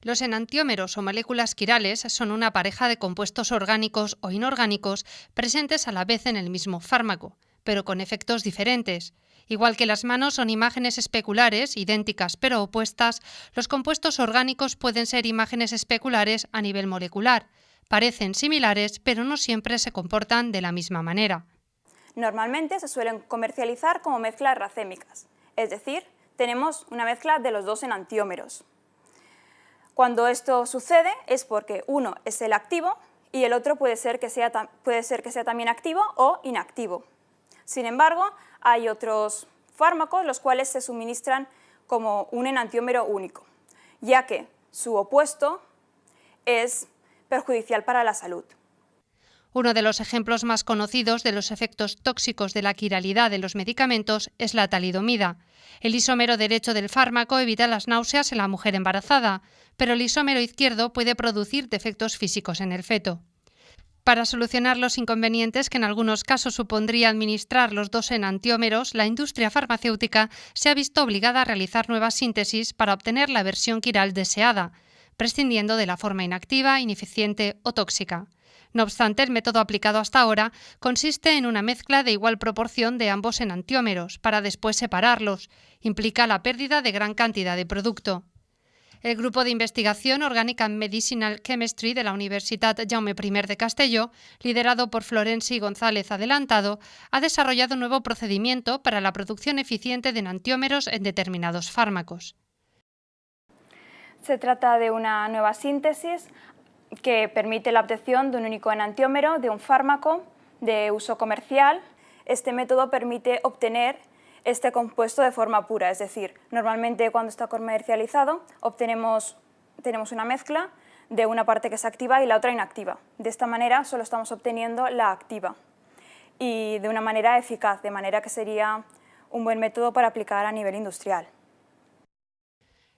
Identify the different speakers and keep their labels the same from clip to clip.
Speaker 1: Los enantiómeros o moléculas quirales son una pareja de compuestos orgánicos o inorgánicos presentes a la vez en el mismo fármaco, pero con efectos diferentes. Igual que las manos son imágenes especulares, idénticas pero opuestas, los compuestos orgánicos pueden ser imágenes especulares a nivel molecular. Parecen similares, pero no siempre se comportan de la misma manera.
Speaker 2: Normalmente se suelen comercializar como mezclas racémicas, es decir, tenemos una mezcla de los dos enantiómeros. Cuando esto sucede es porque uno es el activo y el otro puede ser que sea también activo o inactivo. Sin embargo, hay otros fármacos los cuales se suministran como un enantiómero único, ya que su opuesto es perjudicial para la salud.
Speaker 1: Uno de los ejemplos más conocidos de los efectos tóxicos de la quiralidad de los medicamentos es la talidomida. El isómero derecho del fármaco evita las náuseas en la mujer embarazada, pero el isómero izquierdo puede producir defectos físicos en el feto. Para solucionar los inconvenientes que en algunos casos supondría administrar los dos enantiómeros, la industria farmacéutica se ha visto obligada a realizar nuevas síntesis para obtener la versión quiral deseada, prescindiendo de la forma inactiva, ineficiente o tóxica. No obstante, el método aplicado hasta ahora consiste en una mezcla de igual proporción de ambos enantiómeros para después separarlos. Implica la pérdida de gran cantidad de producto. El Grupo de Investigación Organic and Medicinal Chemistry de la Universitat Jaume I de Castelló, liderado por Florenci González Adelantado, ha desarrollado un nuevo procedimiento para la producción eficiente de enantiómeros en determinados fármacos.
Speaker 2: Se trata de una nueva síntesis que permite la obtención de un único enantiómero de un fármaco de uso comercial. Este método permite obtener este compuesto de forma pura, es decir, normalmente cuando está comercializado tenemos una mezcla de una parte que es activa y la otra inactiva. De esta manera solo estamos obteniendo la activa y de una manera eficaz, de manera que sería un buen método para aplicar a nivel industrial.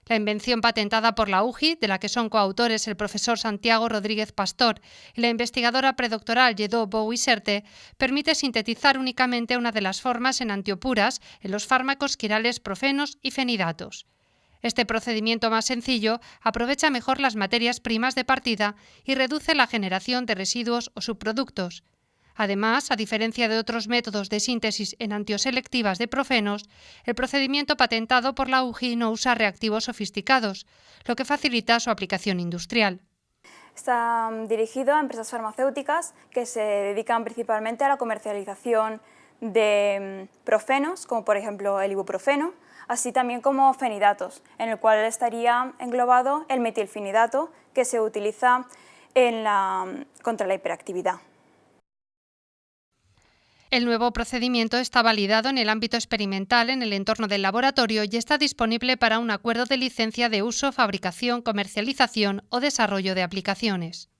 Speaker 1: La invención patentada por la UJI, de la que son coautores el profesor Santiago Rodríguez Pastor y la investigadora predoctoral Lledó Bou i Serte, permite sintetizar únicamente una de las formas enantiopuras en los fármacos quirales profenos y fenidatos. Este procedimiento más sencillo aprovecha mejor las materias primas de partida y reduce la generación de residuos o subproductos. Además, a diferencia de otros métodos de síntesis enantioselectivas de profenos, el procedimiento patentado por la UJI no usa reactivos sofisticados, lo que facilita su aplicación industrial.
Speaker 2: Está dirigido a empresas farmacéuticas que se dedican principalmente a la comercialización de profenos, como por ejemplo el ibuprofeno, así también como fenidatos, en el cual estaría englobado el metilfenidato que se utiliza contra la hiperactividad.
Speaker 1: El nuevo procedimiento está validado en el ámbito experimental en el entorno del laboratorio y está disponible para un acuerdo de licencia de uso, fabricación, comercialización o desarrollo de aplicaciones.